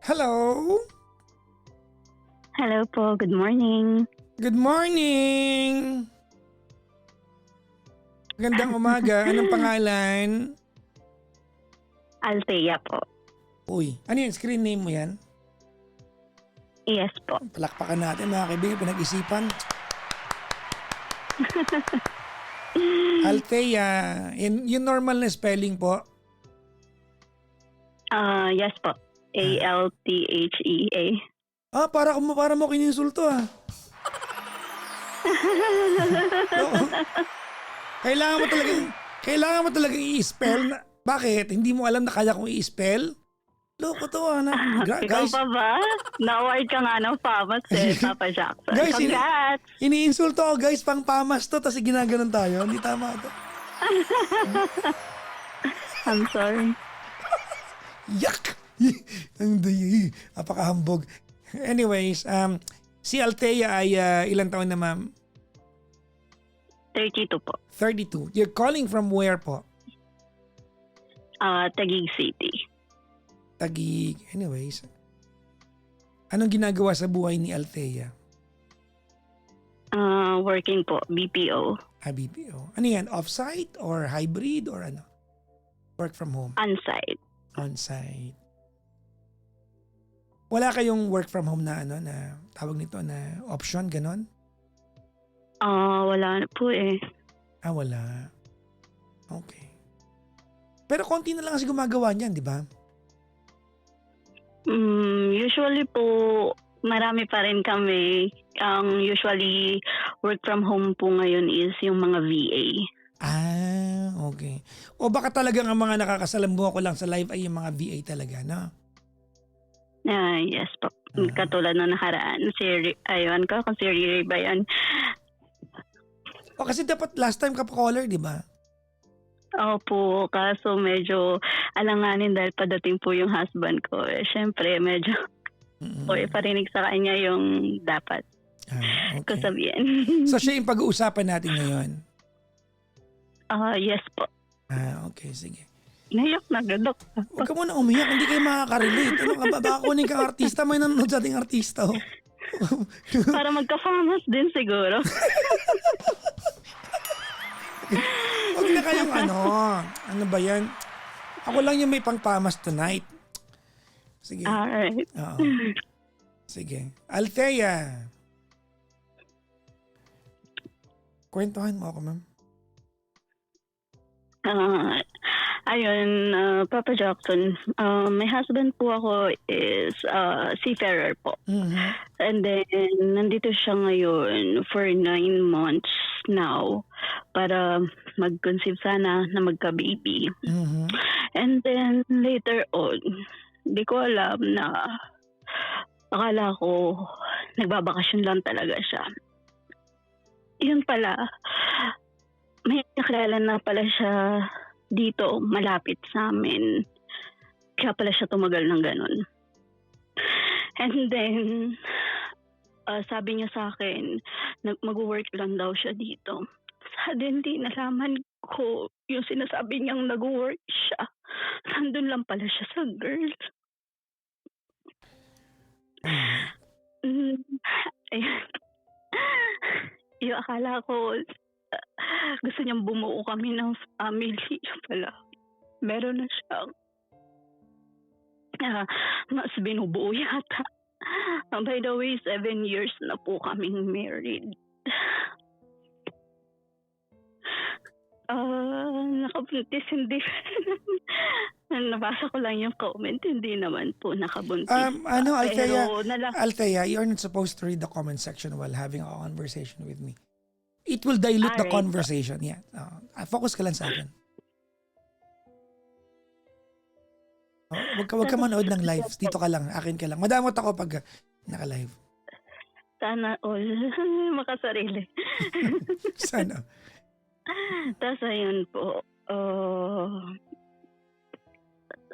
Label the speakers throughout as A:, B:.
A: Hello?
B: Hello po, good morning.
A: Good morning! Magandang umaga. Anong pangalan?
B: Althea po.
A: Uy, ano yan? Screen name mo yan?
B: Yes po.
A: Palakpakan natin mga kaibigan, pinag-isipan. Althea, yung normal na spelling po?
B: Yes po. Althea.
A: Para mo kininsulto ah. Oo. Kailangan mo talaga i-spell na. Bakit? Hindi mo alam na kaya kong i-spell? Loko to
B: Ikaw
A: guys,
B: pa ba? Na-award ka nga ng famas Papa Jackson.
A: Guys,
B: Congrats!
A: iniinsulto ko guys, pang pamas to, tapos ginaganon tayo. Hindi tama to.
B: I'm sorry.
A: Yak! Ang dayi. Apakahambog. Anyways, si Althea ay ilang taon na ma'am?
B: 32 po.
A: 32. You're calling from where po?
B: Taguig City.
A: Taguig. Anyways. Anong ginagawa sa buhay ni Althea?
B: Working po, BPO.
A: BPO. Ano yan? Off-site or hybrid or ano? Work from home?
B: On-site.
A: On-site. Wala kayong work from home na ano na tawag nito na option ganon?
B: Wala na po eh.
A: Wala. Okay. Pero konti na lang kasi gumagawa niyan, di ba?
B: Usually po, marami pa rin kami. Ang usually work from home po ngayon is yung mga VA.
A: Okay. O baka talagang ang mga nakakasalambuha ko lang sa live ay yung mga VA talaga, no?
B: Yes po. Katulad na nakaraan. Ayun ko, kung si Riri ba yun?
A: Kasi dapat last time ka pa caller, di ba?
B: Opo, kaso medyo alanganin dahil padating po yung husband ko. Siyempre, medyo parinig sa kanya yung dapat
A: Okay.
B: sabihin.
A: So siya yung pag-uusapan natin ngayon?
B: Yes po.
A: Okay, sige.
B: Nayak na gadok.
A: Huwag ka muna umiyak, hindi kayo makaka-relate. Ano ka ba? Baka kunin kang artista, may nanonood sa ating artista. Oh.
B: Para magka-famous din siguro.
A: Huwag na kayong ano ba yan? Ako lang yung may pang-pamas tonight. Sige.
B: Alright.
A: Oo. Sige. Althea. Kwentuhan mo ako, ma'am.
B: Ayun, Papa Jackson, my husband po ako is seafarer po.
A: Mm-hmm.
B: And then, nandito siya ngayon for 9 months now para mag-conceive sana na magka-baby.
A: Mm-hmm.
B: And then, later on, di ko alam na akala ko nagbabakasyon lang talaga siya. Yun pala, may nakilala na pala siya dito, malapit sa amin. Kaya pala siya tumagal ng ganun. And then, sabi niya sa akin, mag-work lang daw siya dito. Suddenly, nalaman ko yung sinasabi niyang nag-work siya. Nandun lang pala siya sa girl. Ayun. Yung akala ko, gusto niyang bumuo kami ng family pala. Meron na siyang mas binubuo yata. By the way, 7 years na po kaming married. Nakabuntis, hindi. Nabasa ko lang yung comment, hindi naman po nakabuntis.
A: Althea, you're not supposed to read the comment section while having a conversation with me. It will dilute the conversation. Yeah. Focus ka lang sa akin. Huwag ka manood ng live. Dito ka lang. Akin ka lang. Madamot ako pag naka-live.
B: Sana all. Makasarili.
A: Sana.
B: Tapos ayun po.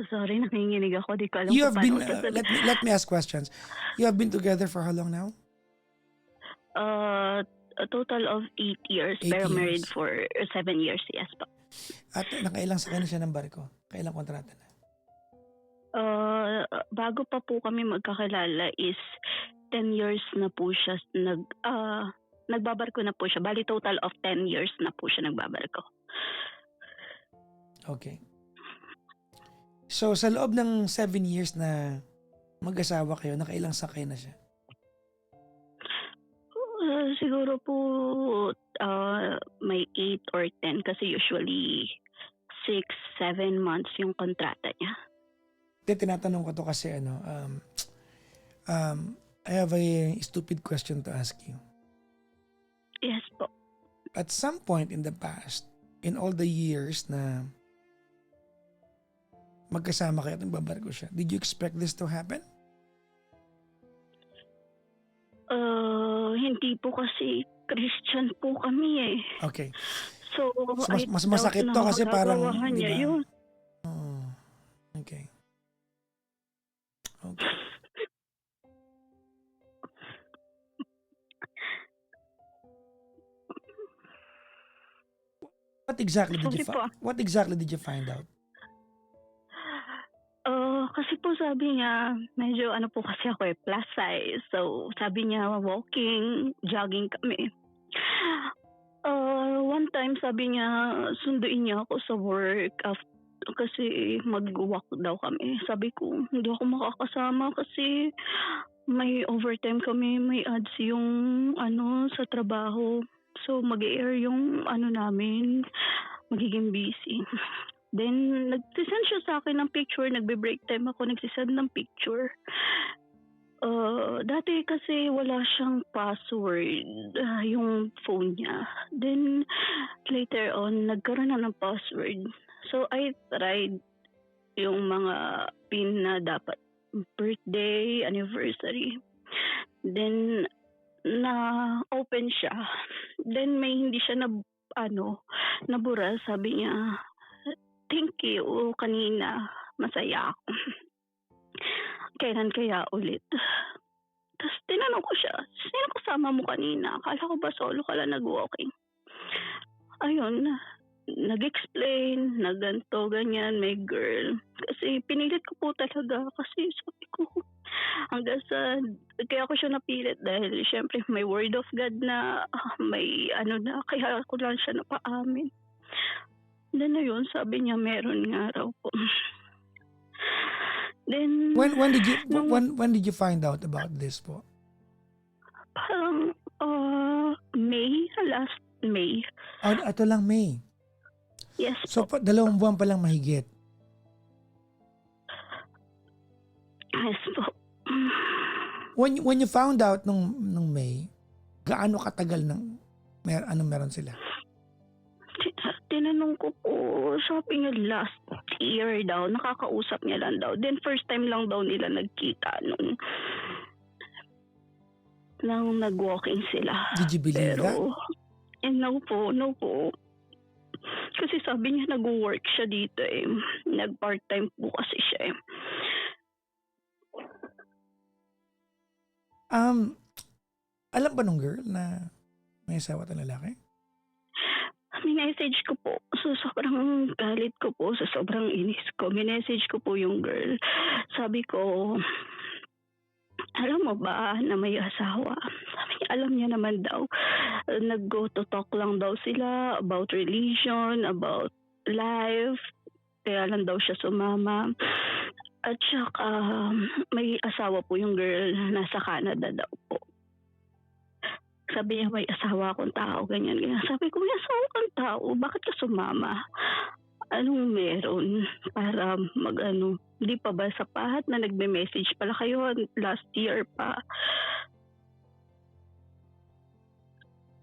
B: Sorry, nanginginig ako. Di ko alam
A: You
B: kung
A: have been,
B: paano
A: let me ask questions. You have been together for how long now?
B: A total of 8 years.
A: 8
B: pero
A: years.
B: married for 7 years. Yes po.
A: At nakailang sakay na siya ng barko? Kailang kontrata na?
B: bago pa po kami magkakilala is 10 years na po siya nagbabarko na po siya. Bali total of 10 years na po siya nagbabarko.
A: Okay. So sa loob ng 7 years na mag-asawa kayo, nakailang sakay na siya?
B: Siguro po may 8 or 10 kasi usually 6-7 months yung kontrata niya.
A: Tinatanong ko to kasi I have a stupid question to ask you.
B: Yes po.
A: At some point in the past, in all the years na magkasama kayo at nagbabarko siya, did you expect this to happen?
B: Hindi po kasi Christian po kami eh.
A: Okay.
B: So,
A: Mas masakit to kasi parang, di
B: niya
A: ba?
B: yun.
A: Oh, okay. Okay. What exactly did you find out?
B: Kasi po sabi niya, medyo po kasi ako plus size. So, sabi niya, walking, jogging kami. One time sabi niya, sunduin niya ako sa work kasi mag-walk daw kami. Sabi ko, hindi ako makakasama kasi may overtime kami, may ads yung sa trabaho. So, mag-air yung namin, magiging busy. Then, nagsisend siya sa akin ng picture, nagbe-break time ako, nagsisend ng picture. Dati kasi wala siyang password, yung phone niya. Then, later on, nagkaroon na ng password. So, I tried yung mga pin na dapat birthday, anniversary. Then, na-open siya. Then, may hindi siya nabura. Sabi niya, thank you, kanina masaya ako. Kailan kaya ulit? Tapos tinanong ko siya, sino kasama mo kanina? Akala ko ba solo ka lang nag-walking? Ayun, nag-explain, naganto, ganyan, may girl. Kasi pinilit ko po talaga kasi sabi ko, hanggang sa, kaya ako siya napilit dahil syempre may word of God na may na, kaya ako lang siya napaamin. Then ayun, sabi niya meron nga raw po. Then
A: when did you find out about this po?
B: Parang last May.
A: Ito lang May.
B: Yes
A: So
B: po.
A: 2 buwan pa lang mahigit.
B: Yes po.
A: When you found out nung May, gaano katagal meron sila?
B: Tinanong ko po, sabi niya last year daw, nakakausap niya lang daw. Then first time lang daw nila nagkita nung nag-walking sila.
A: Did you believe that?
B: No po. Kasi sabi niya nag-work siya dito eh. Nag-part-time po kasi siya eh.
A: Alam ba nung girl na may asawa at lalaki?
B: Minessage ko po. So, sobrang galit ko po. So, sobrang inis ko. Minessage ko po yung girl. Sabi ko, alam mo ba na may asawa? Sabi niya, alam niya naman daw. Nag-go to talk lang daw sila about religion, about life. Kaya lang daw siya sumama. At saka, may asawa po yung girl. Nasa Canada daw po. Sabi niya, may asawa akong tao, ganyan. Sabi ko, may asawa kang tao, bakit ka sumama? Anong meron para hindi pa ba sapat na nagme-message pala kayo last year pa?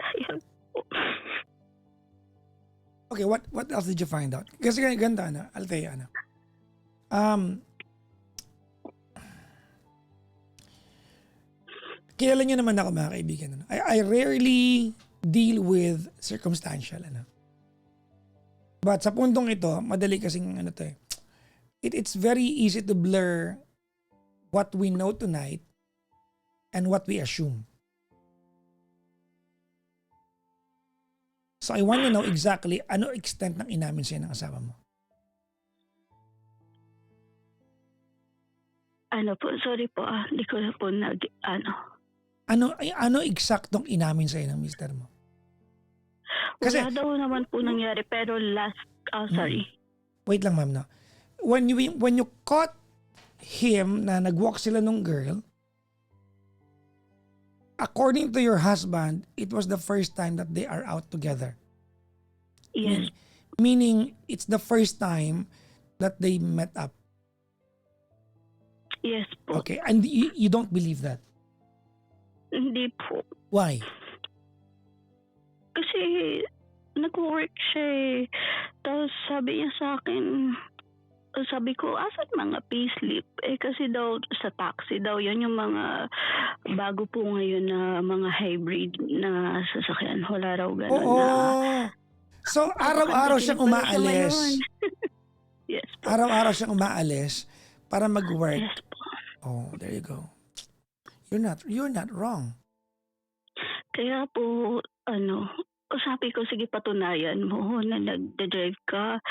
B: Ayan po.
A: Okay, what else did you find out? Kasi ganda I'll tell you kilala niyo naman ako mga kaibigan. I rarely deal with circumstantial. But sa puntong ito, madali kasing it's very easy to blur what we know tonight and what we assume. So I want to know exactly ano extent ng inamin sa'yo ng asawa mo.
B: Ano po, sorry po, hindi ko na po
A: Ano eksaktong inamin sa'yo ng mister mo? Kasi,
B: wala daw naman po nangyari pero sorry.
A: wait lang ma'am, no? When you caught him na nag-walk sila nung girl, according to your husband, it was the first time that they are out together.
B: Yes,
A: Meaning, it's the first time that they met up.
B: yes po.
A: Okay, and you don't believe that.
B: Hindi po.
A: Why?
B: Kasi nag-work siya eh. Tapos sabi niya sa akin, sabi ko, asan mga payslip? Kasi daw sa taxi daw, yan yung mga bago po ngayon na mga hybrid na sasakyan. Wala raw ganun
A: Oo.
B: na.
A: So, araw-araw siyang umaalis.
B: Yes po.
A: Araw-araw siyang umaalis para mag-work.
B: Yes po.
A: Oh, there you go. You're not wrong.
B: Kaya po, sabi ko, sige patunayan mo na nag-drive ka,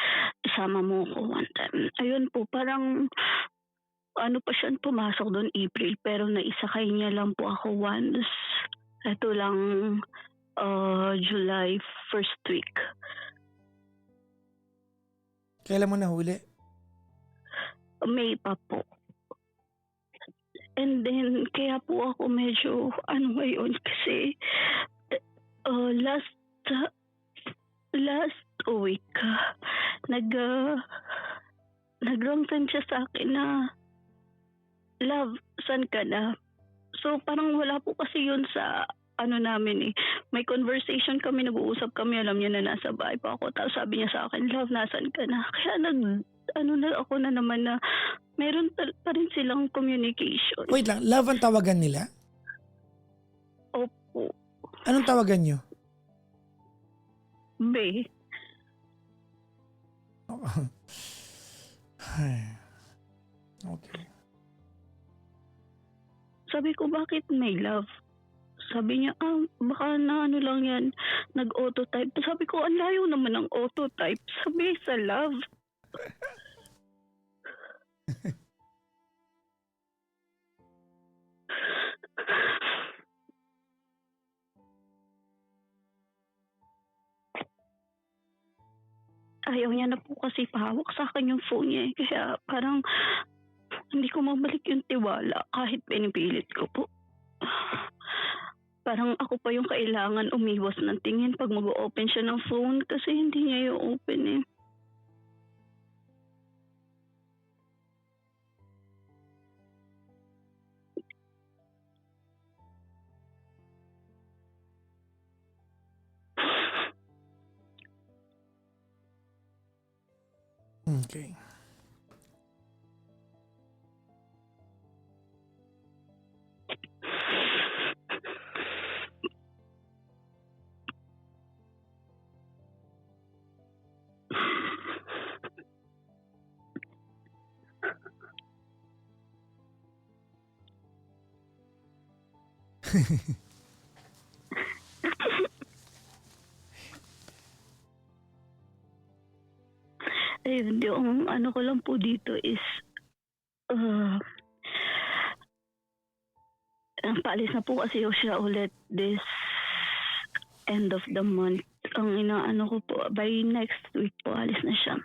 B: isama mo ko one time. Ayun po, parang pa siya pumasok doon April pero naisakay niya lang po ako once. Ito lang July first week.
A: Kailan mo nahuli?
B: May pa po. And then, kaya po ako medyo, ngayon, kasi last week, nag-rongsan siya sa akin na, love, saan ka na? So, parang wala po kasi yun sa, namin eh. May conversation kami, nag-uusap kami, alam niya na nasa bahay pa ako. Tapos sabi niya sa akin, love, nasan ka na? Kaya na ako na naman na meron pa rin silang communication.
A: Wait lang, love ang tawagan nila?
B: Opo.
A: Anong tawagan nyo?
B: Be.
A: Okay.
B: Sabi ko, bakit may love? Sabi niya, baka na lang yan, nag-autotype. Sabi ko, ang layo naman ng autotype. Sabi, sa love. Ayaw niya na po kasi pahawak sa akin yung phone niya. Kaya parang hindi ko mabalik yung tiwala kahit pinipilit ko po. Parang ako pa yung kailangan umiwas ng tingin pag mag-open siya ng phone kasi hindi niya yung open eh.
A: Okay.
B: Ayun, yung ko lang po dito is paalis na po kasi siya ulit this end of the month. Ang inaano ko po, by next week po alis na siya.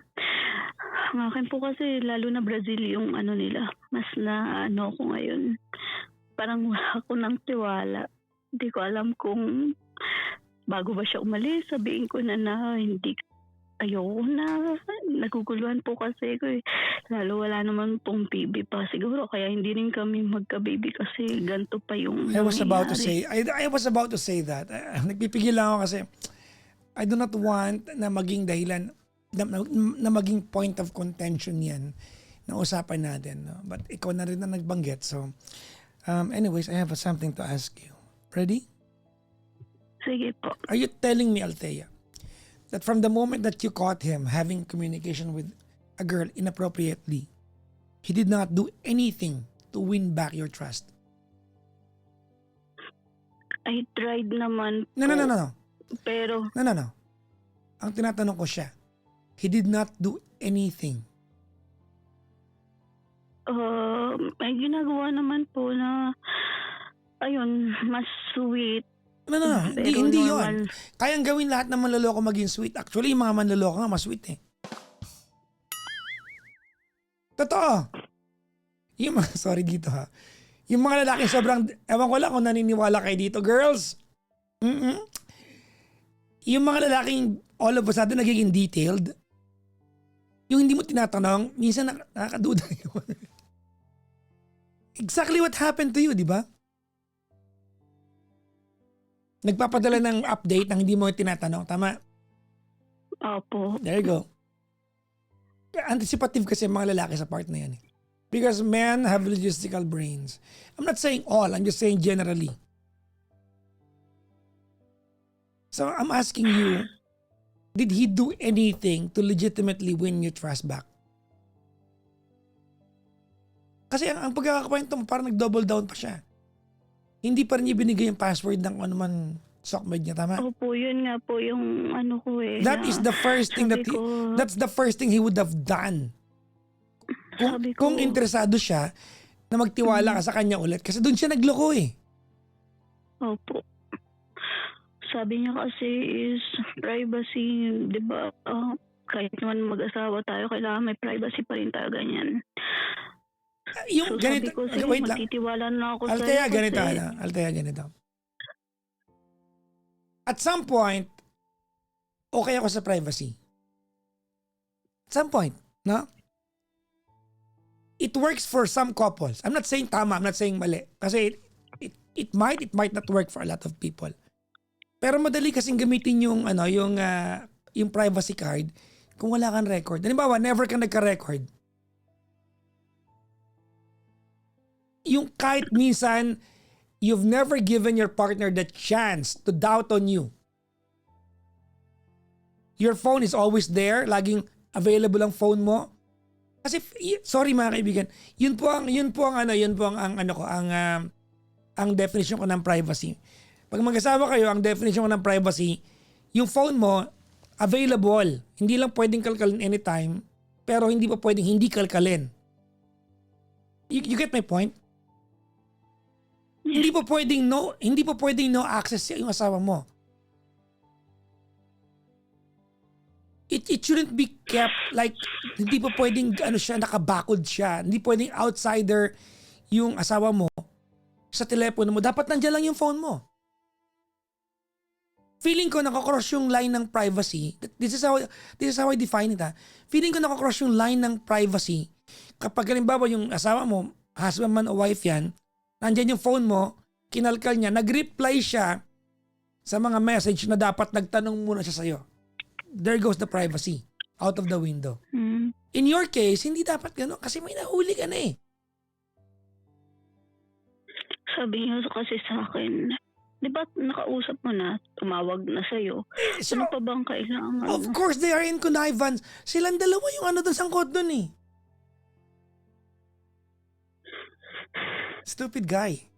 B: Ang akin po kasi lalo na Brazil yung nila. Mas na ko ngayon. Parang wala ako ng tiwala. Hindi ko alam kung bago ba siya umalis, sabihin ko na hindi ayoko na. Naguguluhan po kasi ko eh. Lalo wala naman pong baby pa. Siguro kaya hindi rin kami magka-baby kasi ganito pa yung
A: I was about to
B: nangyayari.
A: say that. Nagpipigil lang ako kasi I do not want na maging dahilan na maging point of contention yan na usapan natin. No? But ikaw na rin na nagbanggit. So, anyways, I have something to ask you. Ready?
B: Sige po.
A: Are you telling me, Althea, that from the moment that you caught him having communication with a girl inappropriately, he did not do anything to win back your trust?
B: I tried naman po.
A: No.
B: Pero
A: No. Ang tinatanong ko siya, he did not do anything.
B: May ginagawa naman po na, ayun, mas sweet.
A: No, no, no. Hindi,
B: Pero
A: hindi
B: normal.
A: yun. Kayang gawin lahat ng manloloko maging sweet. Actually, yung mga manloloko nga mas sweet eh. Totoo. Yung mga, sorry dito ha. Yung mga lalaki sobrang, ewan ko lang kung naniniwala kayo dito, girls. Mm-mm. Yung mga lalaking all of a sudden nagiging detailed, yung hindi mo tinatanong, minsan nakakaduda yun. Exactly what happened to you, di ba? Nagpapadala ng update nang hindi mo tinatanong. Tama?
B: Opo.
A: There you go. Anticipative kasi mga lalaki sa part na yan. Because men have logistical brains. I'm not saying all, I'm just saying generally. So I'm asking you, did he do anything to legitimately win your trust back? Kasi ang pagkakakwento mo, parang nag-double down pa siya. Hindi pa rin niya binigay yung password ng ano man sockmate niya, tama?
B: Opo, yun nga po yung ano ko eh.
A: That
B: na
A: is the first thing
B: sabi ko-
A: that's the first thing he would have done.
B: sabi ko,
A: Kung interesado siya na magtiwala ka sa kanya ulit kasi doon siya nagloko eh.
B: Opo. Sabi niya kasi is privacy, di ba? Kahit naman mag-asawa tayo, kailangan may privacy pa rin tayo, ganyan.
A: Yung
B: So
A: ganito,
B: sabi ko, sige,
A: wait lang.
B: magtitiwala na ako
A: Althea,
B: sa'yo
A: ganito,
B: kasi-
A: Althea, ganito. At some point, okay ako sa privacy. At some point, no? It works for some couples. I'm not saying tama, I'm not saying mali. Kasi it might not work for a lot of people. Pero madali kasing gamitin yung yung privacy card kung wala kang record. Halimbawa, never kang nagka-record. Yung kahit minsan, you've never given your partner the chance to doubt on you. Your phone is always there, laging available ang phone mo. Kasi sorry mga kaibigan, yun po ang definition ko ng privacy. Pag mag-asawa kayo, ang definition ko ng privacy, yung phone mo available. Hindi lang pwedeng kalkalin anytime, pero hindi pa pwedeng hindi kalkalin. You get my point? Hindi pa pwedeng no access yung asawa mo. It shouldn't be kept like hindi pa pwedeng nakabakod siya. Hindi pwedeng outsider yung asawa mo sa telepono mo. Dapat nandiyan lang yung phone mo. Feeling ko nakakross yung line ng privacy. This is how I define it ha. Feeling ko nakakross yung line ng privacy kapag halimbawa yung asawa mo, husband man o wife yan, nandiyan yung phone mo, kinalkal niya, nag-reply siya sa mga message na dapat nagtanong muna siya sa'yo. There goes the privacy out of the window.
B: Mm.
A: In your case, hindi dapat gano'n kasi may nahuli ka na eh.
B: Sabi niya kasi sa akin, di ba nakausap mo na, tumawag na sa'yo.
A: So,
B: Ano pa bang kailangan?
A: of course, they are in connivance. Silang dalawa yung doon sangkot doon eh. Stupid guy.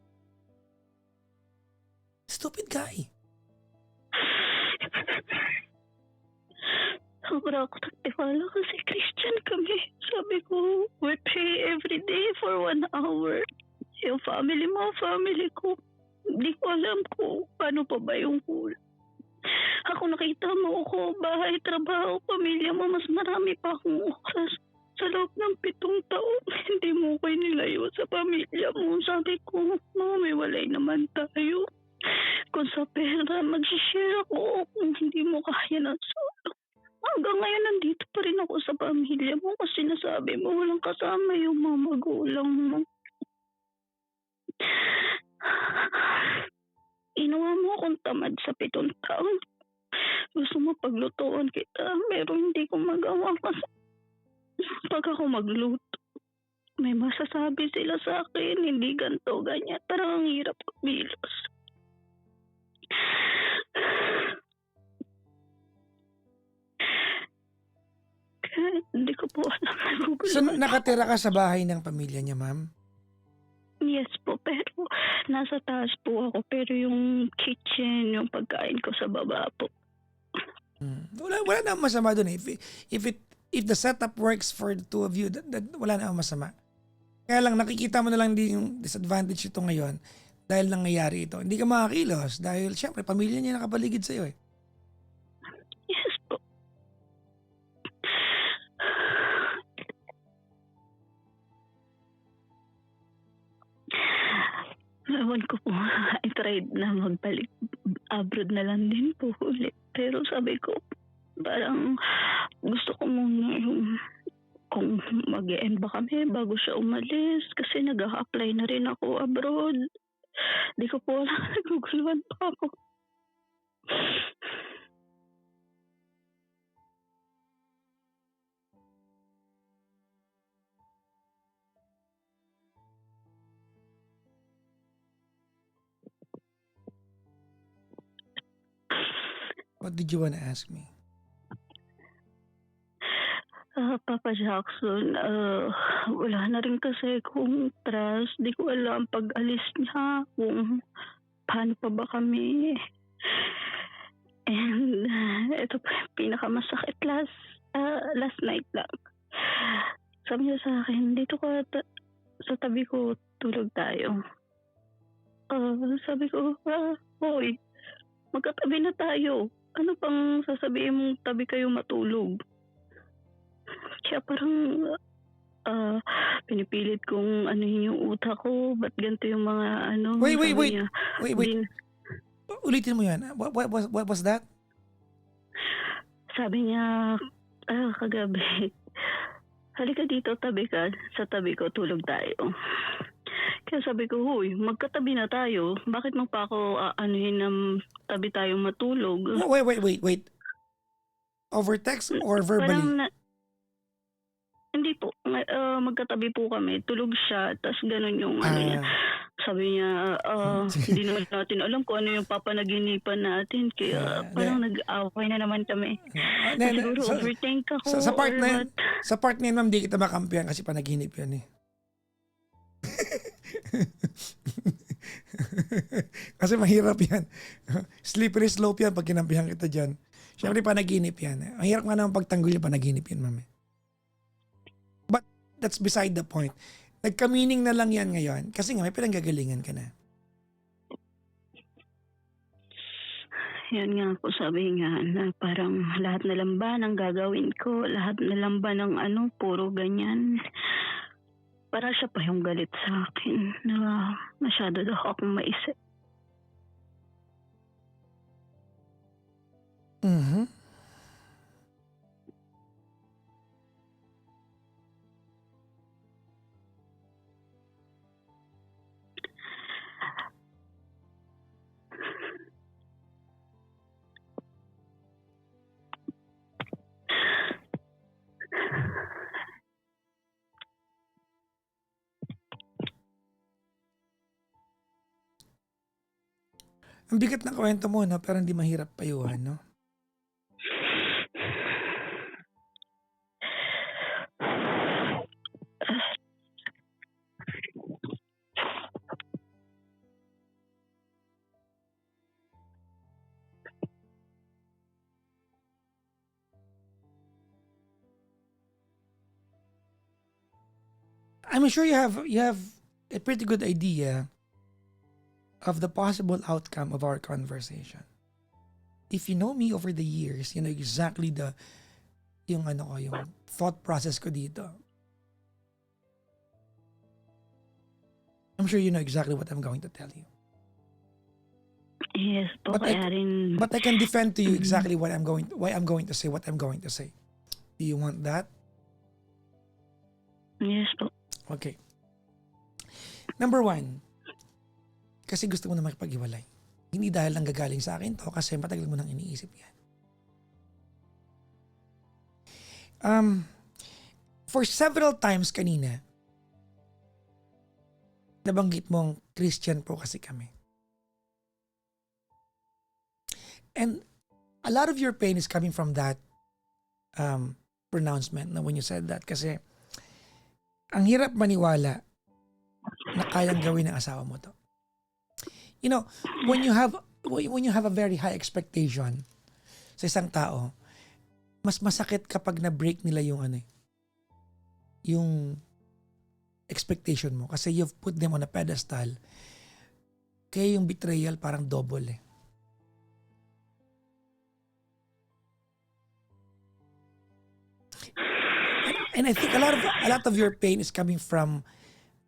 A: Stupid guy.
B: Sobra ako nagtiwala kasi Christian kami. Sabi ko, we pray every day for 1 hour. Yung family mo, family ko. Hindi ko alam kung paano pa ba yung hula. Ako nakita mo ako, bahay, trabaho, pamilya mo, mas marami pa akong oras. Sa loob ng 7 taon, hindi mo ko nilayo sa pamilya mo. Sabi ko, Mami, walay naman tayo. Kung sa pera, mag-share ako kung hindi mo kaya ng solo. Hanggang ngayon, nandito pa rin ako sa pamilya mo kasi nasabi mo walang kasama yung mga magulang mo. Inawa mo akong tamad sa 7 taon. Gusto mo paglutuan kita, pero hindi ko magawa kasi pag ako magluto, may masasabi sila sa akin, hindi ganito, ganyan. Parang ang hirap kumilos. Kaya hindi ko po alam.
A: So, nakatira ka sa bahay ng pamilya niya, ma'am?
B: Yes po, pero nasa taas po ako. Pero yung kitchen, yung pagkain ko sa baba po.
A: Wala na masama doon eh. If the setup works for the two of you, wala na masama. Kaya lang nakikita mo na lang din yung disadvantage ito ngayon dahil nangyayari ito. Hindi ka makakilos dahil syempre pamilya niya nakapaligid sa'yo eh.
B: Yes po. Ewan ko po, I tried na magbalik abroad na lang din po ulit. Pero sabi ko, parang gusto ko muna yung kung mag-e-end ba kami bago siya umalis kasi nag-a-apply na rin ako abroad. Di ko po alam, naguguluhan pa ako.
A: What did you wanna ask me?
B: Papa Jackson, wala na rin kasi kung trust. Di ko alam pag alis niya kung paano pa ba kami. And ito pa yung pinakamasakit last night lang. Sabi niya sa akin, dito ka sa tabi ko, tulog tayo. Sabi ko, hoy, magkatabi na tayo. Ano pang sasabihin mong tabi kayo matulog? Kaya parang pinipilit kong anuhin yung utak ko. Ba't ganito yung mga ano?
A: Wait.
B: sabi niya,
A: Wait. Ulitin mo yan. What was that?
B: Sabi niya, kagabi, halika dito, tabi ka. Sa tabi ko, tulog tayo. Kaya sabi ko, huy, magkatabi na tayo. Bakit mo pa ako anuhin ng tabi tayong matulog?
A: Wait. Over text or verbally?
B: Hindi po. Magkatabi po kami. Tulog siya. Tapos ganun yung ano niya. Sabi niya, hindi naman natin alam kung ano yung papanaginipan natin. Kaya parang nag-away na naman kami. Siguro overthink ako.
A: Sa part na yun, ma'am, di kita makampihan kasi panaginip yan eh. Kasi mahirap yan. Slippery slope yan pag kinampihan kita dyan. Siyempre panaginip yan. Ang hirap nga naman pagtanggol yung panaginip yan, ma'am. But that's beside the point. Nagka-meaning na lang yan ngayon kasi nga may pinanggagalingan ka na.
B: Yan nga po sabi nga na parang lahat na lang ba ng gagawin ko, lahat na lang ba ng puro ganyan. Para siya pa yung galit sa akin na masyado daw akong maisip.
A: Mm-hmm. Ang bigat ng kwento mo, no? Pero hindi mahirap payuhan, no? I'm sure you have a pretty good idea of the possible outcome of our conversation. If you know me over the years, you know exactly yung thought process ko dito. I'm sure you know exactly what I'm going to tell you.
B: Yes po,
A: But I can defend to you exactly why I'm going to say what I'm going to say. Do you want that?
B: Yes po.
A: Okay. Number one, kasi gusto mo na makipag-iwalay. Hindi dahil lang gagaling sa akin to kasi matagal mo nang iniisip yan. For several times kanina, nabanggit mong Christian po kasi kami. And a lot of your pain is coming from that pronouncement na when you said that kasi ang hirap maniwala na kayang gawin ng asawa mo to. You know, when you have a very high expectation sa isang tao, mas masakit kapag na-break nila yung expectation mo kasi you've put them on a pedestal. Kaya yung betrayal parang double eh. And I think a lot of your pain is coming from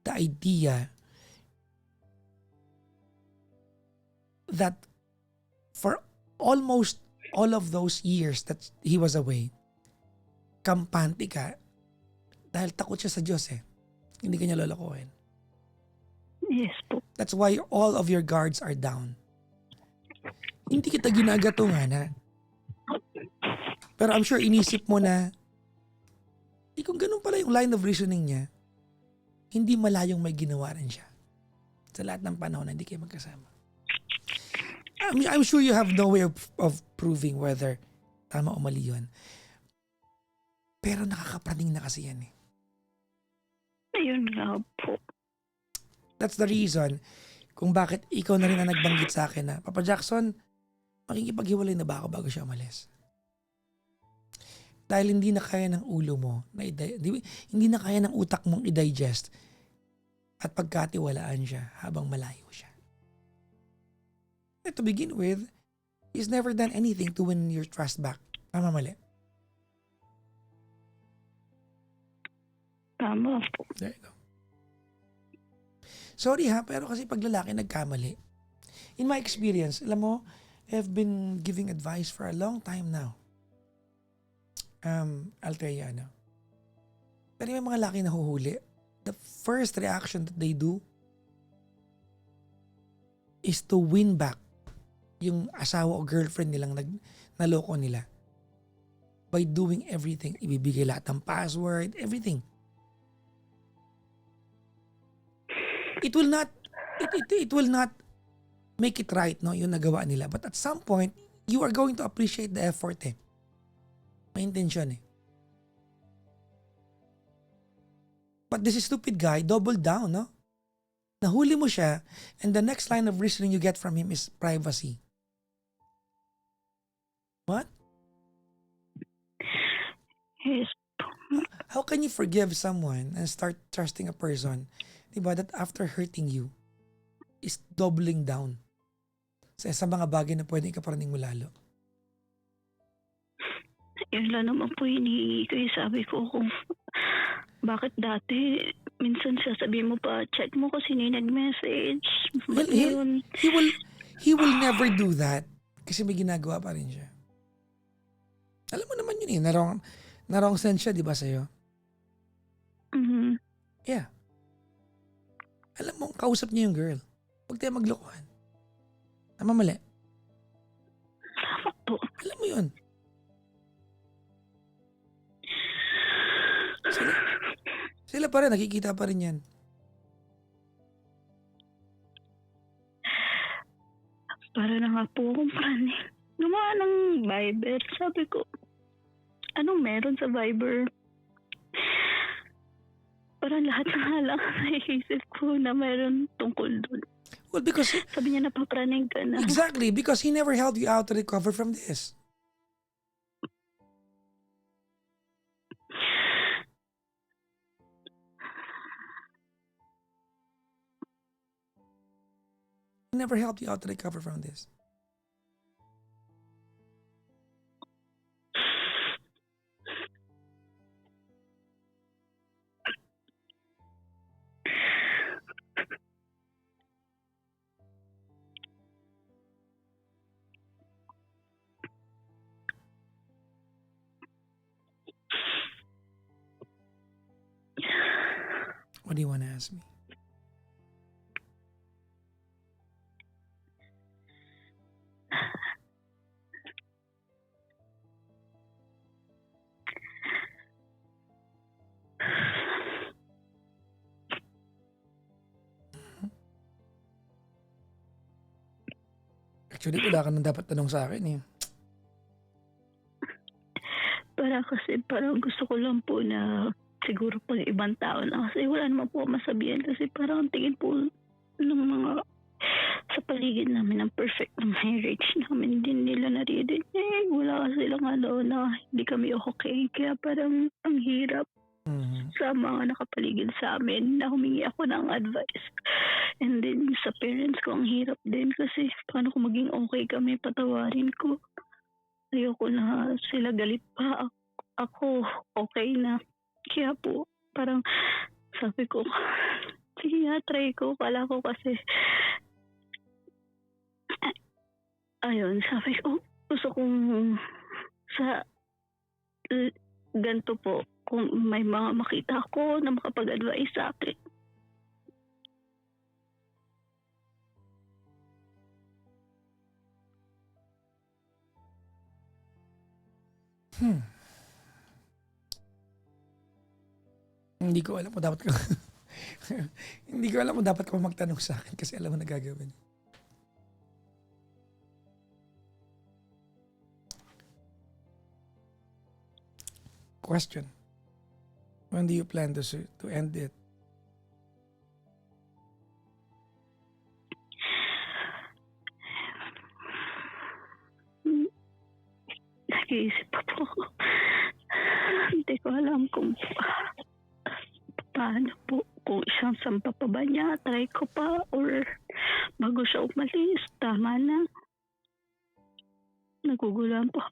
A: the idea that for almost all of those years that he was away, kampante ka dahil takot siya sa Diyos eh. Hindi ka niya lolokohin.
B: Yes po.
A: That's why all of your guards are down. Hindi kita ginagatungan ha. Pero I'm sure inisip mo na, kung ganun pala yung line of reasoning niya, hindi malayong may ginawa rin siya. Sa lahat ng panahon na hindi kayo magkasama. I'm sure you have no way of proving whether tama o mali yun. Pero nakakapraning na kasi yan eh.
B: Ayun nga po.
A: That's the reason kung bakit ikaw na rin ang nagbanggit sa akin na, Papa Jackson, makikipaghiwalay na ba ako bago siya umalis? Dahil hindi na kaya ng ulo mo, hindi na kaya ng utak mong i-digest at pagkatiwalaan siya habang malayo siya. And to begin with, he's never done anything to win your trust back. Tama, mali?
B: Tama po.
A: There you go. Sorry ha, pero kasi pag lalaki nagkamali. In my experience, alam mo, I've been giving advice for a long time now. Althea, ano? Pero may mga laki na huhuli. The first reaction that they do is to win back yung asawa o girlfriend nilang naloko nila. By doing everything. Ibibigay lahat ng password, everything. It will not make it right, no, yung nagawa nila. But at some point, you are going to appreciate the effort eh. May intensyon eh. But this stupid guy doubled down, no? Nahuli mo siya and the next line of reasoning you get from him is privacy. What?
B: Yes.
A: How can you forgive someone and start trusting a person, diba, that after hurting you is doubling down sa mga bagay na pwede ikapraning mo lalo?
B: Yun lang naman po hinihingi ko. Sabi ko kung bakit dati minsan sasabihin mo pa, check mo kung sino yung nag-message.
A: Well, he will never do that kasi may ginagawa pa rin siya. Alam mo naman yun eh, na wrong sense siya, di ba, sa'yo?
B: Mm-hmm.
A: Yeah. Alam mo, kausap niya yung girl. Huwag tayo maglokohan. Tama, mali?
B: Tama po.
A: Alam mo yun. Sila pa rin, nakikita pa rin yan.
B: Para na nga po akong praning. Gumawa ng Viber. Sabi ko, anong meron sa Viber? Parang lahat ng halang naisip ko na meron tungkol dun.
A: Well, because...
B: Sabi niya, napapraning ka na.
A: Exactly, because he never helped you out to recover from this. He never helped you out to recover from this. What do you want to ask me? Actually, wala ka nang dapat tanong sa akin eh.
B: Parang gusto ko lang po na siguro pag ibang tao na kasi wala naman po masabihan kasi parang tingin po ng mga sa paligid namin ng perfect na marriage namin din nila naririnig. Wala kasi silang na hindi kami okay. Kaya parang ang hirap.
A: Mhm.
B: sa mga nakapaligid sa amin na humingi ako ng advice. And then sa parents ko, ang hirap din kasi paano kung maging okay kami, patawarin ko. Ayoko na sila galit pa. Ako, okay na. Kaya po, parang sabi ko, sige nga, try ko. Kala ko kasi, ayun, sabi ko, gusto kong sa l- ganito po, kung may mga makita ako na makapag-advise sa akin.
A: Hmm. Hindi ko alam kung dapat ka hindi ko alam kung dapat ka pa magtanong sa akin kasi alam mo na gagawin. Question. When do you plan to end it?
B: Hmm, Nag-iisip pa po ako. Hindi ko alam kung paano po. Kung isang sampa pa ba niya, try ko pa, or bago siya umalis, tama na. Naguguluhan po.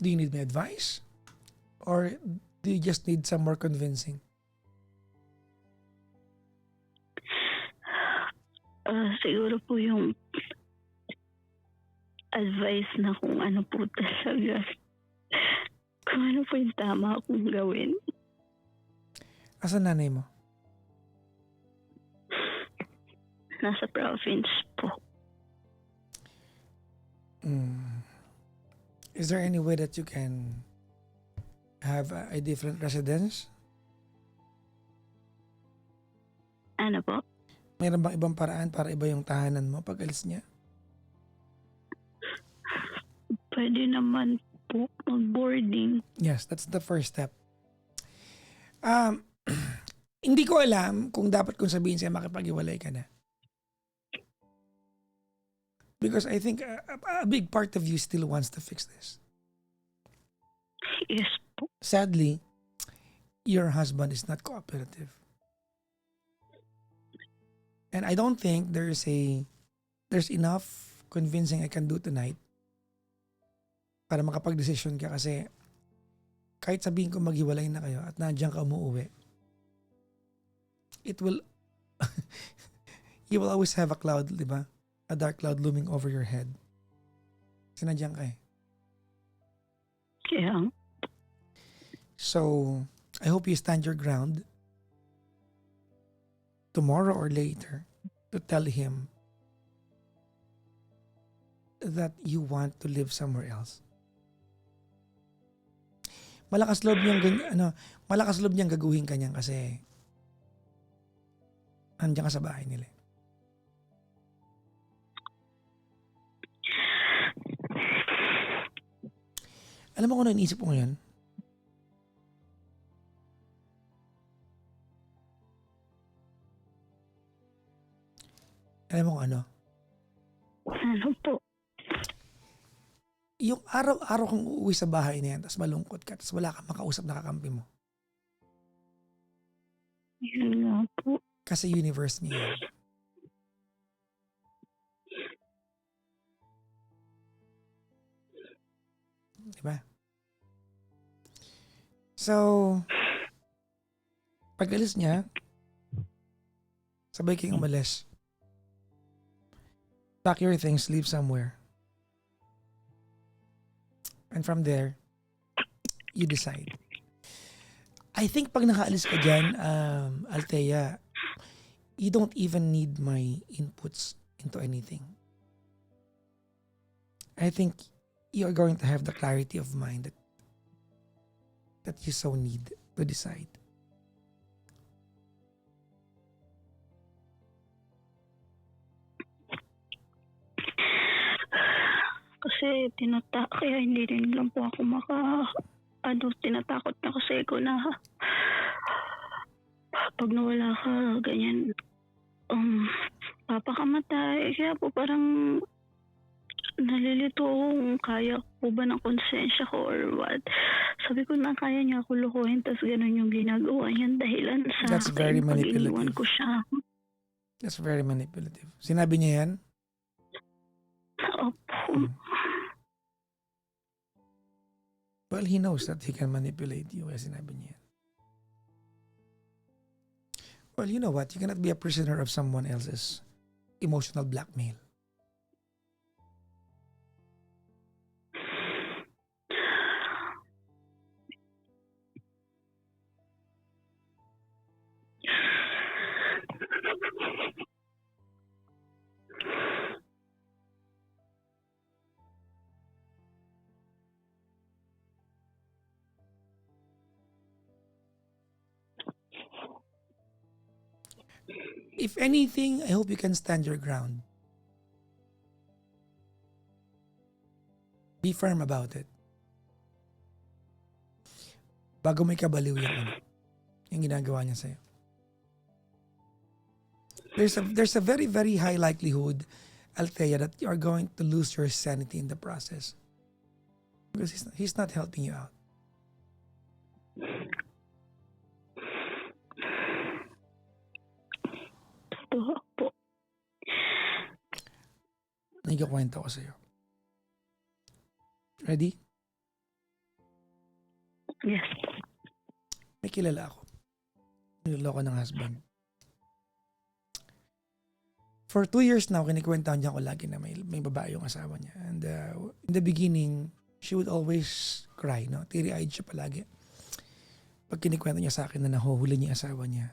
A: Do you need my advice? Or do you just need some more convincing?
B: Siguro po yung advice na kung ano po talaga. Kung ano po yung tama akong gawin.
A: Asan nanay mo?
B: Nasa province po.
A: Is there any way that you can have a different residence?
B: Ano po?
A: Mayroon bang ibang paraan para iba yung tahanan mo pag alis niya?
B: Pwede naman po mag-boarding.
A: Yes, that's the first step. Um, hindi ko alam kung dapat kong sabihin siya makipag-iwalay ka na. Because I think a big part of you still wants to fix this.
B: Yes po.
A: Sadly, your husband is not cooperative. And I don't think there's enough convincing I can do tonight para makapag-desisyon ka kasi kahit sabihin ko maghiwalay na kayo at nandiyan ka umuwi, it will, you will always have a cloud, di ba? A dark cloud looming over your head. Kasi nandiyan ka eh.
B: Kaya,
A: So, I hope you stand your ground tomorrow or later to tell him that you want to live somewhere else. Malakas loob niyang malakas loob niyang gaguhin ka niyan kasi andiyan ka sa bahay nila. Alam mo kung ano iniisip ko ngayon? Alam mo kung ano?
B: ano po?
A: Yung araw-araw kang uuwi sa bahay na yan, tapos malungkot ka, tapos wala kang makausap na kakampi mo.
B: Yun nga po.
A: Kasi universe niya yan. Diba? So, pag alis niya, sabay kayong umalis. Pack your things, leave somewhere. And from there, you decide. I think pag nakaalis ka dyan, Althea, you don't even need my inputs into anything. I think you are going to have the clarity of mind that you so need to decide.
B: kasi kaya hindi rin lang po ako tinatakot na kasi ako na pag nawala ka, ganyan, papakamatay. Kaya po parang nalilito ako kung kaya po ba ng konsensya ko or what. Sabi ko na kaya niya ako lukuhin tapos ganun yung ginagawa niyan dahilan sa
A: That's very
B: akin pag iniwan
A: manipulative.
B: ko siya.
A: That's very manipulative. Sinabi niya yan?
B: Opo.
A: Well, he knows that he can manipulate you. Kaya sinabi niya yan. Well, you know what? You cannot be a prisoner of someone else's emotional blackmail. If anything, I hope you can stand your ground. Be firm about it. Bago may kabaliw yung ginagawa niya sa'yo. There's a very, very high likelihood, Althea, that you are going to lose your sanity in the process. Because he's not helping you out.
B: Totoo po.
A: Nagkikwento ko sa'yo. Ready?
B: Yes.
A: May kilala ako. Niloloko ng husband. For 2 years now, kinikwentaan niya ako lagi na may babae yung asawa niya. And in the beginning, she would always cry, no? Teary-eyed siya palagi. Pag kinikwento niya sa akin na nahuhuli niya yung asawa niya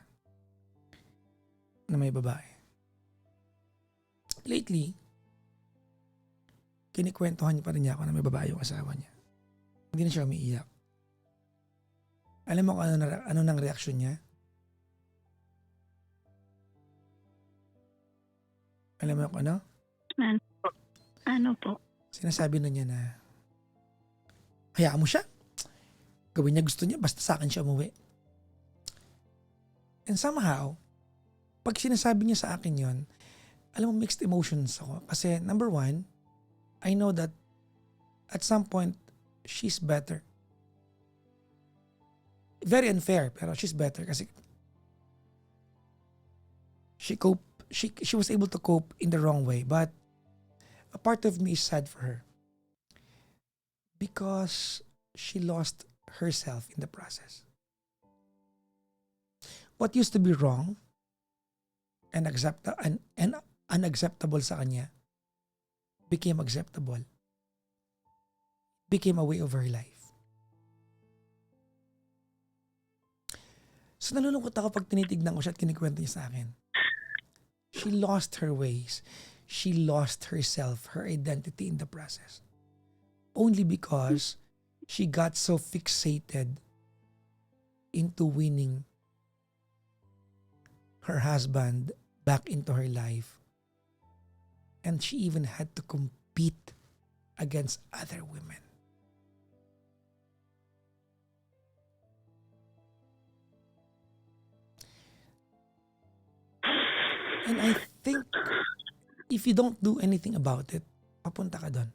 A: na may babae. Lately, kinikwentuhan niya pa rin niya ako na may babae yung asawa niya. Hindi na siya umiiyak. Alam mo kung ano nang reaksyon niya? Alam mo kung ano?
B: Ano po?
A: Sinasabi na niya na hayaan mo siya. Gawin niya gusto niya basta sa akin siya umuwi. And somehow, pag sinasabi niya sa akin yon, alam mo mixed emotions ako. Kasi number one, I know that at some point, she's better. Very unfair, pero she's better kasi she was able to cope in the wrong way, but a part of me is sad for her because she lost herself in the process. What used to be wrong and unacceptable sa kanya became acceptable, became a way of her life. So nalulungkot ako pag tinitignan ko siya at kinikwento niya sa akin. She lost her ways. She lost herself, her identity in the process. Only because she got so fixated into winning her husband back into her life. And she even had to compete against other women. And I think if you don't do anything about it, papunta ka doon.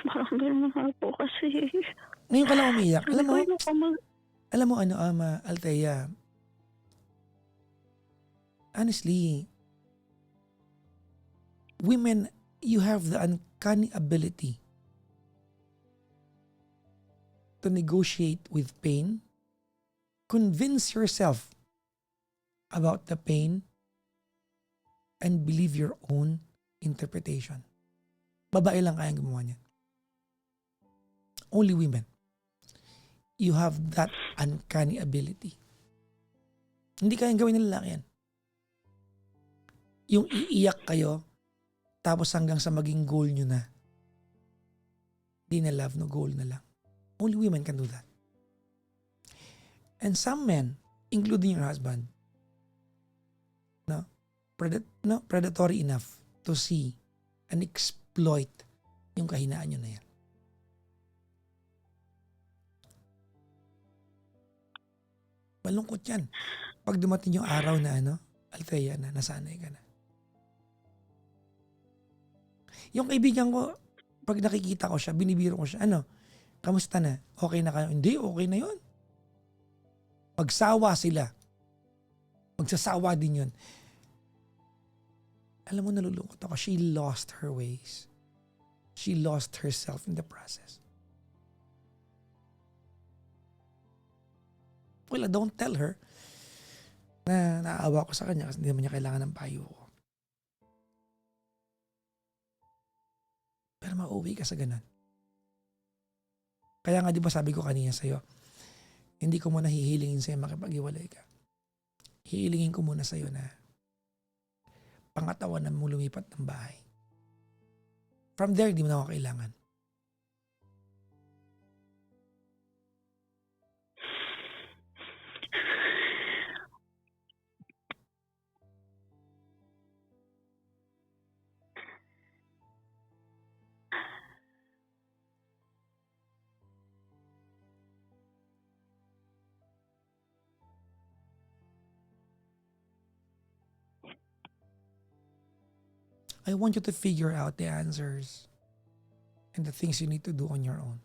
B: Parang gano'n nga po kasi.
A: Ngayon ka lang umiyak.
B: Sabi ko, ayoko
A: Alam mo ano, Althea, honestly, women, you have the uncanny ability to negotiate with pain, convince yourself about the pain, and believe your own interpretation. Babae lang kayang gumawa niyan. Only women. You have that uncanny ability. Hindi kayang gawin ng lalaki yan. Yung iiyak kayo, tapos hanggang sa maging goal nyo na. Di na love, no goal na lang. Only women can do that. And some men, including your husband, predatory enough to see and exploit yung kahinaan nyo na yan. Malungkot yan. Pag dumating yung araw na Althea na, nasanay ka na. Yung kaibigan ko, pag nakikita ko siya, binibiro ko siya, kamusta na? Okay na kayo? Hindi, okay na yun. Magsawa sila. Magsasawa din yun. Alam mo, nalulungkot ako. She lost her ways. She lost herself in the process. Well, don't tell her na naawa ko sa kanya kasi hindi naman niya kailangan ng payo ko. Pero mauwi ka sa ganun. Kaya nga di ba sabi ko kanina sa'yo, hindi ko muna hihilingin sa'yo makipag-iwalay ka. Hihilingin ko muna sa'yo na pangatawan na mo lumipat ng bahay. From there, di mo na ako kailangan. I want you to figure out the answers and the things you need to do on your own.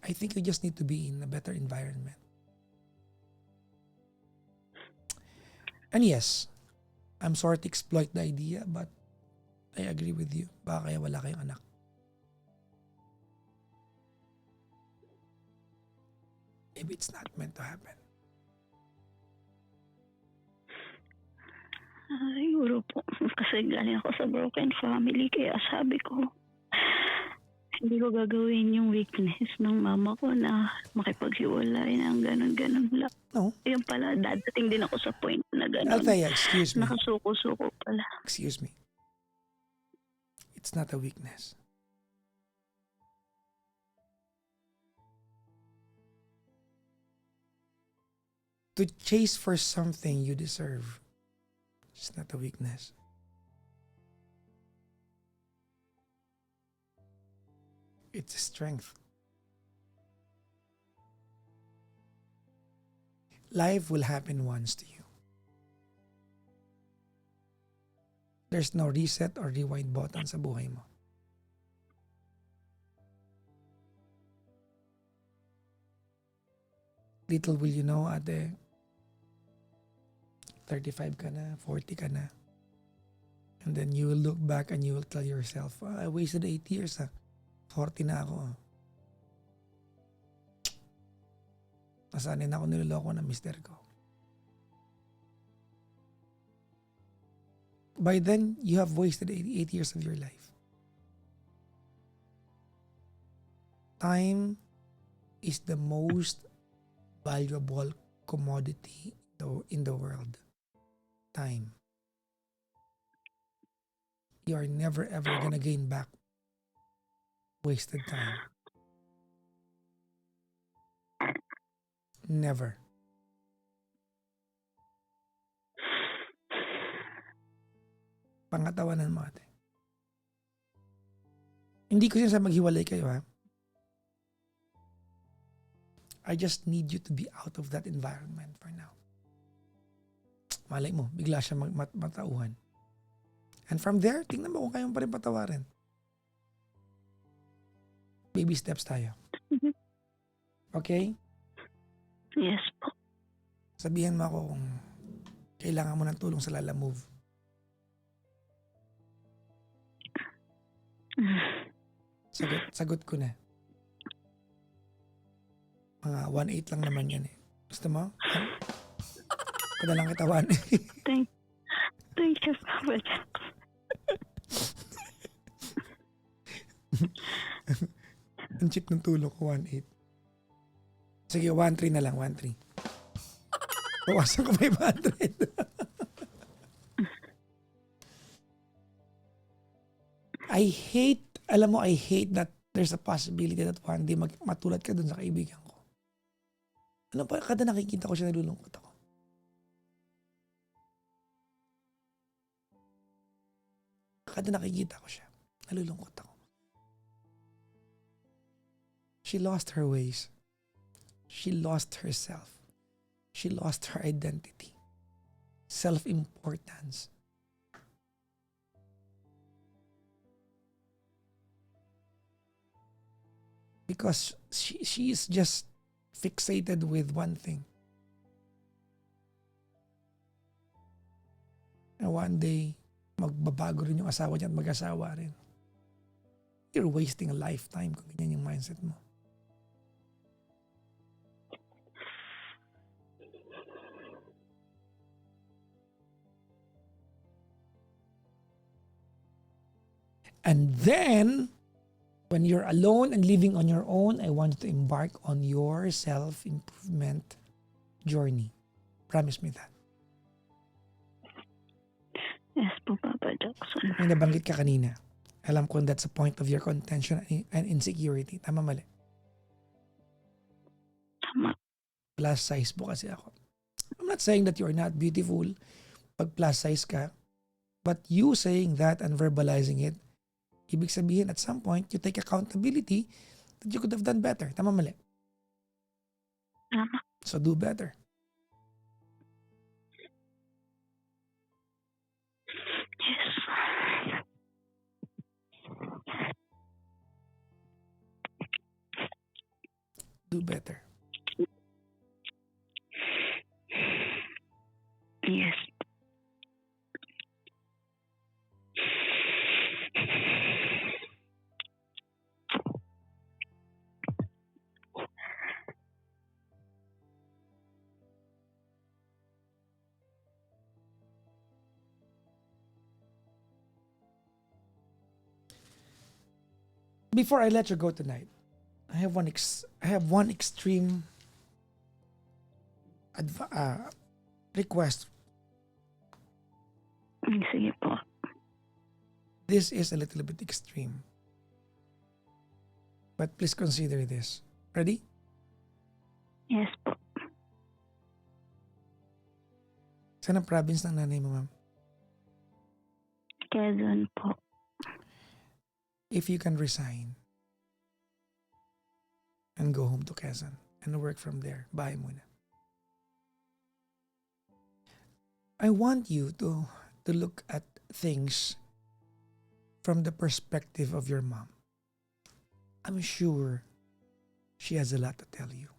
A: I think you just need to be in a better environment. And yes, I'm sorry to exploit the idea, but I agree with you. Baka kaya wala kayong anak. Maybe it's not meant to happen.
B: Siguro po, kasi galing ako sa broken family, kaya sabi ko, hindi ko gagawin yung weakness ng mama ko na makipaghiwalay ng ganun-ganun lang.
A: No.
B: Yung pala, dadating din ako sa point na ganun.
A: Althea, excuse me.
B: Nakasuko-suko pala.
A: Excuse me. It's not a weakness. To chase for something you deserve, it's not a weakness. It's a strength. Life will happen once to you. There's no reset or rewind button sa buhay mo. Little will you know, ate, 35 ka na, 40 ka na. And then you will look back and you will tell yourself, I wasted 8 years. 40 na ako. Nasanay na ako niloloko ng mister ko. By then, you have wasted 8 years of your life. Time is the most valuable commodity in the world. Time. You are never ever gonna gain back wasted time. Never. Pangatawanan mo, ate. Hindi ko sinasabi maghiwalay kayo, ha? I just need you to be out of that environment for now. Malay mo, bigla siya matauhan. And from there, tingnan mo kung kayong pa rin patawarin. Baby steps tayo. Okay?
B: Yes po.
A: Sabihan mo ako kung kailangan mo ng tulong sa Lala Move. Sagot ko na. Mga 1.8 lang naman yan eh. Gusto mo? Padalang kita 1.8.
B: Thank you, Papa.
A: Ang cheap ng tulong ko, 1.8. Sige, 1.3 na lang, 1.3. Bawasan ko 500. I hate that there's a possibility that one day matulad ka dun sa kaibigan ko. Ano pa, kada nakikita ko siya nalulungkot ako. Kada nakikita ko siya, Nalulungkot ako. She lost her ways. She lost herself. She lost her identity. Self-importance. Because she is just fixated with one thing. And one day, magbabago rin yung asawa niya at mag-asawa rin. You're wasting a lifetime kung ganyan yung mindset mo. And then, when you're alone and living on your own, I want you to embark on your self-improvement journey. Promise me that.
B: Yes po, Papa Jackson.
A: May nabanggit ka kanina. Alam ko that's a point of your contention and insecurity. Tama, mali?
B: Tama.
A: Plus size po kasi ako. I'm not saying that you're not beautiful pag plus size ka. But you saying that and verbalizing it, ibig sabihin at some point, you take accountability that you could have done better. Tama, mali?
B: Tama.
A: So do better.
B: Yes.
A: Do better.
B: Yes.
A: Before I let you go tonight, I have one extreme request.
B: Sige po.
A: This is a little bit extreme. But please consider this. Ready?
B: Yes po.
A: Saan ang province ng nanay mo, ma'am?
B: Quezon po.
A: If you can resign and go home to Quezon and work from there, bahay muna. I want you to look at things from the perspective of your mom. I'm sure she has a lot to tell you.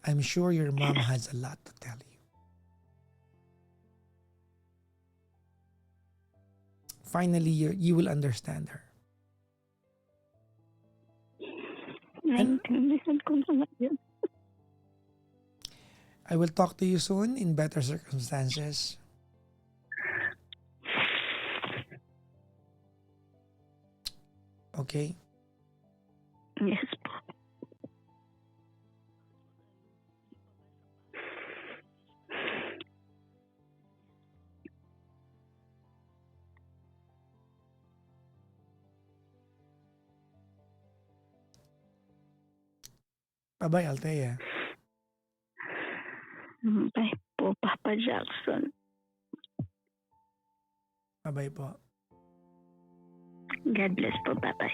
A: I'm sure your mom has a lot to tell you. Finally, you will understand her.
B: Naintindihan ko na yun.
A: I will talk to you soon in better circumstances. Okay?
B: Yes po.
A: Bye-bye, Althea.
B: Bye po, Papa Jackson.
A: Bye-bye po.
B: God bless po, Papa.